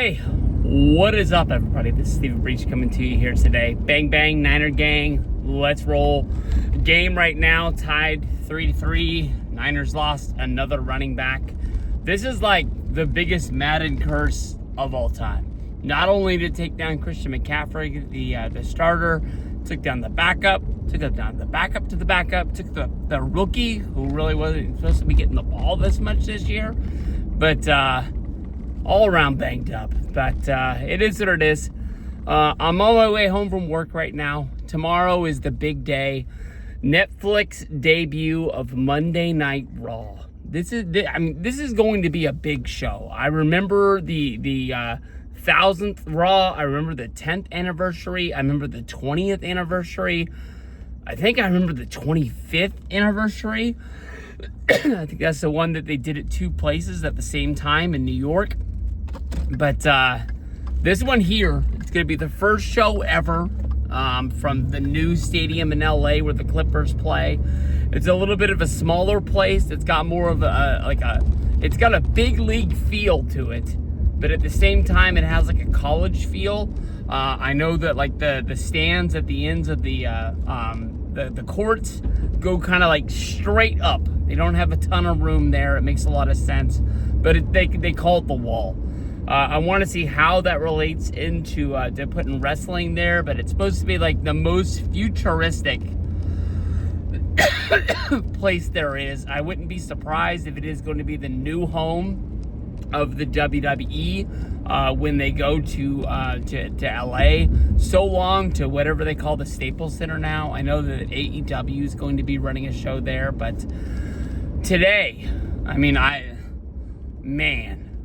Hey, what is up, everybody? This is Stephen Breach coming to you here today. Bang, bang, Niner gang, let's roll. Game right now, tied 3-3. Niners lost another running back. This is like the biggest Madden curse of all time. Not only did it take down Christian McCaffrey, the starter, took down the backup, took down the backup to the backup, took the rookie, who really wasn't supposed to be getting the ball this much this year, but all around banged up. But it is what it is. I'm on my way home from work right now. Tomorrow is the big day. Netflix debut of Monday Night Raw. This is going to be a big show. I remember the 1000th Raw. I remember the 10th anniversary. I remember the 20th anniversary. I think I remember the 25th anniversary. I think that's the one that they did at two places at the same time in New York. But this one here, it's going to be the first show ever from the new stadium in LA where the Clippers play. It's a little bit of a smaller place. It's got more of it's got a big league feel to it, but at the same time, it has like a college feel. I know that like the stands at the ends of the courts go kind of like straight up. They don't have a ton of room there. It makes a lot of sense, but they call it the Wall. I want to see how that relates into to putting wrestling there, but it's supposed to be like the most futuristic place there is. I wouldn't be surprised if it is going to be the new home of the WWE when they go to LA. So long to whatever they call the Staples Center now. I know that AEW is going to be running a show there, but today,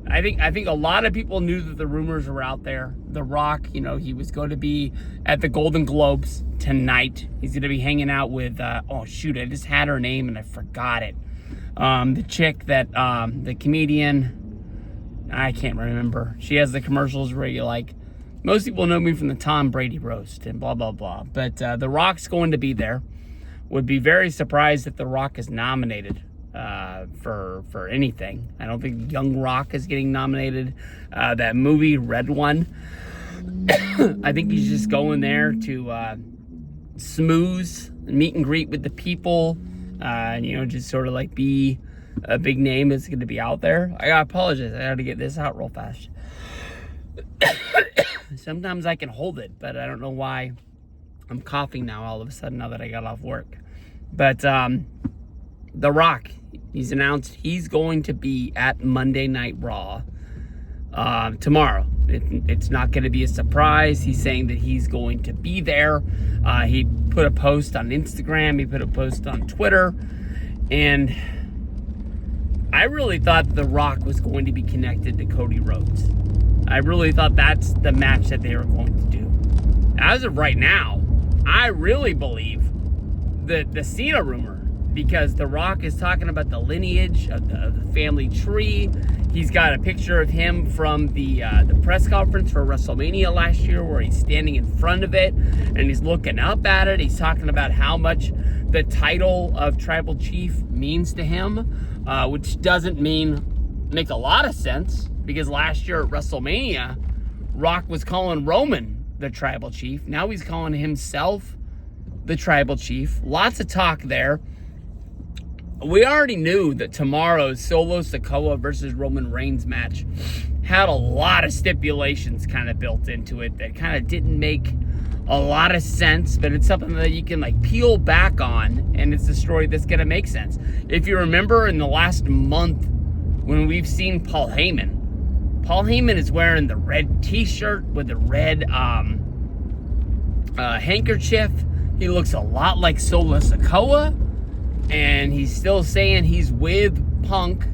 I think a lot of people knew that the rumors were out there. The Rock, he was going to be at the Golden Globes tonight. He's going to be hanging out with, I just had her name and I forgot it. The chick that, the comedian, I can't remember. She has the commercials where you like, most people know me from the Tom Brady roast and blah, blah, blah. But The Rock's going to be there. Would be very surprised if The Rock is nominated for anything. I don't think Young Rock is getting nominated. That movie, Red One, I think he's just going there to smooze, meet and greet with the people, just sort of like be a big name that's going to be out there. I gotta apologize. I gotta get this out real fast. Sometimes I can hold it, but I don't know why I'm coughing now all of a sudden now that I got off work. But The Rock, he's announced he's going to be at Monday Night Raw tomorrow. It's not going to be a surprise. He's saying that he's going to be there. He put a post on Instagram. He put a post on Twitter. And I really thought The Rock was going to be connected to Cody Rhodes. I really thought that's the match that they were going to do. As of right now, I really believe that the Cena rumor, because The Rock is talking about the lineage of the family tree. He's got a picture of him from the press conference for WrestleMania last year where he's standing in front of it and he's looking up at it. He's talking about how much the title of Tribal Chief means to him, which doesn't make a lot of sense because last year at WrestleMania, Rock was calling Roman the Tribal Chief. Now he's calling himself the Tribal Chief. Lots of talk there. We already knew that tomorrow's Solo Sikoa versus Roman Reigns match had a lot of stipulations kind of built into it that kind of didn't make a lot of sense, but it's something that you can like peel back on, and it's a story that's going to make sense. If you remember in the last month when we've seen Paul Heyman is wearing the red t-shirt with the red handkerchief. He looks a lot like Solo Sikoa. And he's still saying he's with Punk.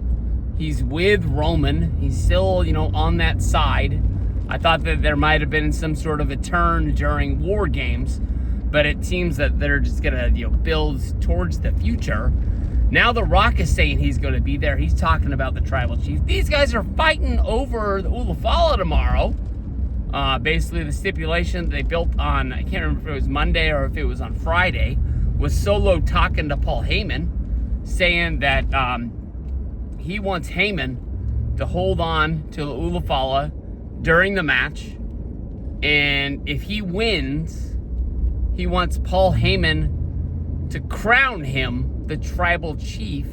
He's with Roman. He's still, on that side. I thought that there might have been some sort of a turn during War Games. But it seems that they're just going to, build towards the future. Now The Rock is saying he's going to be there. He's talking about the Tribal Chief. These guys are fighting over the Ulafala tomorrow. Basically, the stipulation they built on, I can't remember if it was Monday or if it was on Friday, was Solo talking to Paul Heyman, saying that he wants Heyman to hold on to the Ulafala during the match. And if he wins, he wants Paul Heyman to crown him the tribal chief,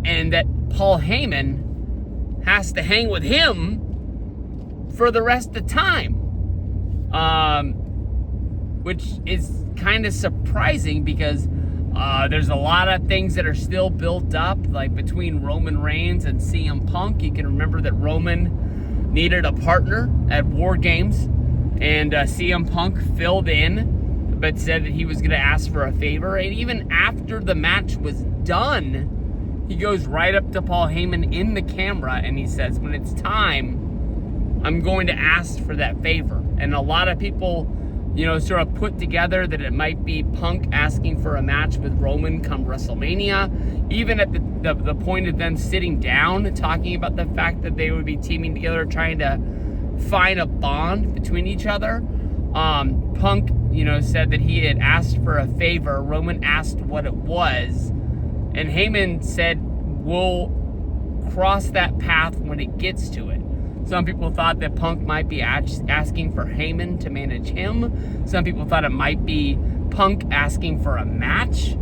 and that Paul Heyman has to hang with him for the rest of the time. Which is kind of surprising because there's a lot of things that are still built up, like between Roman Reigns and CM Punk. You can remember that Roman needed a partner at War Games, and CM Punk filled in, but said that he was going to ask for a favor. And even after the match was done, he goes right up to Paul Heyman in the camera and he says, when it's time, I'm going to ask for that favor. And a lot of people, sort of put together that it might be Punk asking for a match with Roman come WrestleMania, even at the point of them sitting down, talking about the fact that they would be teaming together, trying to find a bond between each other. Punk, said that he had asked for a favor. Roman asked what it was, and Heyman said, we'll cross that path when it gets to it. Some people thought that Punk might be asking for Heyman to manage him. Some people thought it might be Punk asking for a match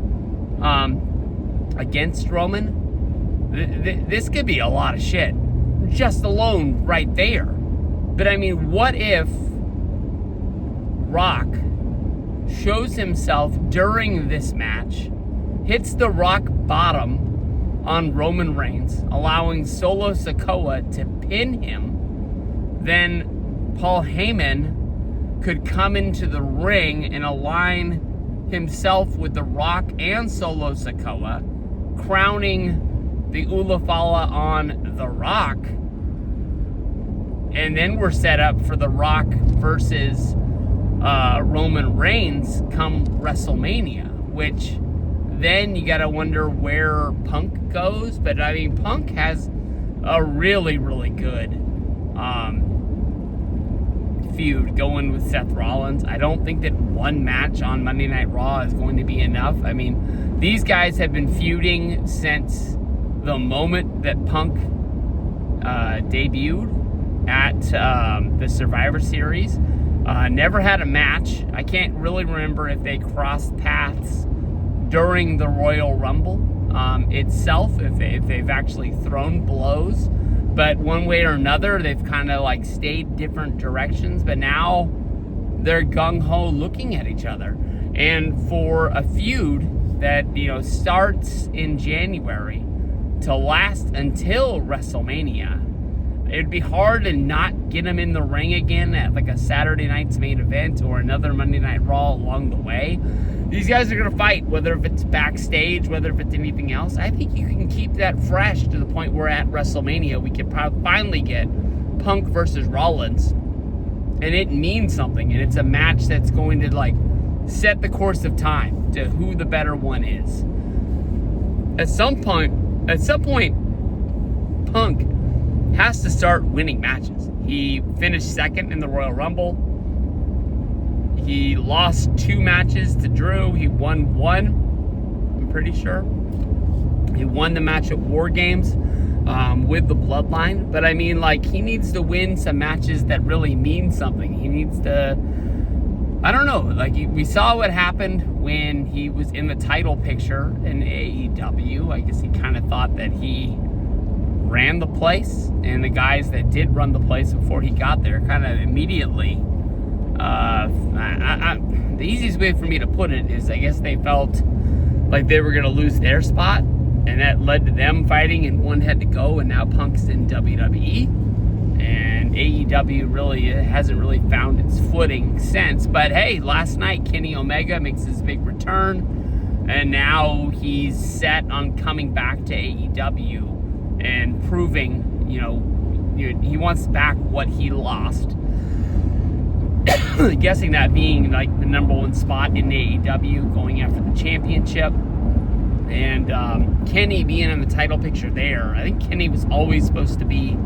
against Roman. This could be a lot of shit, just alone right there. But I mean, what if Rock shows himself during this match, hits the rock bottom on Roman Reigns, allowing Solo Sikoa to pin him? Then Paul Heyman could come into the ring and align himself with The Rock and Solo Sikoa, crowning the Ulafala on The Rock. And then we're set up for The Rock versus Roman Reigns come WrestleMania, which then you got to wonder where Punk goes. But I mean, Punk has a really, really good feud going with Seth Rollins. I don't think that one match on Monday Night Raw is going to be enough. I mean, these guys have been feuding since the moment that Punk debuted at the Survivor Series. Never had a match. I can't really remember if they crossed paths during the Royal Rumble itself, if they've actually thrown blows. But one way or another, they've kind of like stayed different directions. But now they're gung-ho looking at each other. And for a feud that, starts in January to last until WrestleMania, it'd be hard to not get them in the ring again at like a Saturday night's main event or another Monday Night Raw along the way. These guys are going to fight, whether if it's backstage, whether if it's anything else. I think you can keep that fresh to the point where at WrestleMania we could probably finally get Punk versus Rollins. And it means something. And it's a match that's going to like set the course of time to who the better one is. At some point, Punk has to start winning matches. He finished second in the Royal Rumble. He lost 2 matches to Drew. He won 1, I'm pretty sure. He won the match at War Games with the Bloodline. But I mean, like, he needs to win some matches that really mean something. He needs to, I don't know, like, we saw what happened when he was in the title picture in AEW. I guess he kind of thought that he ran the place, and the guys that did run the place before he got there kind of immediately, the easiest way for me to put it is I guess they felt like they were going to lose their spot, and that led to them fighting, and one had to go, and now Punk's in WWE, and AEW really hasn't really found its footing since. But hey, last night Kenny Omega makes his big return, and now he's set on coming back to AEW and proving, he wants back what he lost. Guessing that being like the number 1 spot in AEW, going after the championship, and Kenny being in the title picture there. I think Kenny was always supposed to be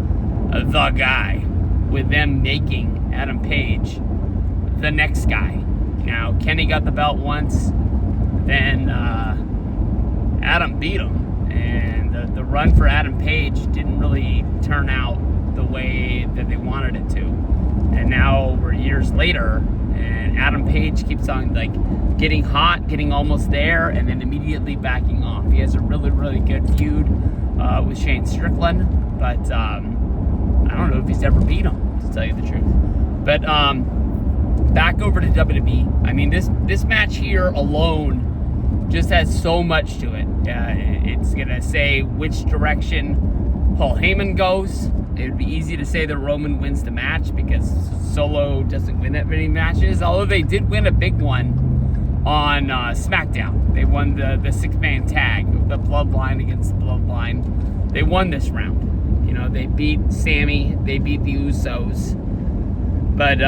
the guy, with them making Adam Page the next guy. Now, Kenny got the belt once, then Adam beat him, and the run for Adam Page didn't really turn out the way that they wanted it to. And now we're years later, and Adam Page keeps on like getting hot, getting almost there, and then immediately backing off. He has a really, really good feud with Shane Strickland, but I don't know if he's ever beat him, to tell you the truth. But back over to WWE. I mean, this match here alone just has so much to it. It's gonna say which direction Paul Heyman goes. It would be easy to say that Roman wins the match because Solo doesn't win that many matches, although they did win a big one on SmackDown. They won the six-man tag, the Bloodline against the Bloodline. They won this round. You know, they beat Sammy, they beat the Usos, but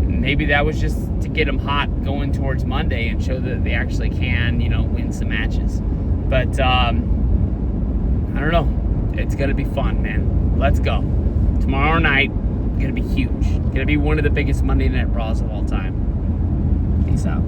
maybe that was just to get them hot going towards Monday and show that they actually can, you know, win some matches. But I don't know. It's gonna be fun, man. Let's go. Tomorrow night, gonna be huge. Gonna be one of the biggest Monday Night Raws of all time. Peace out.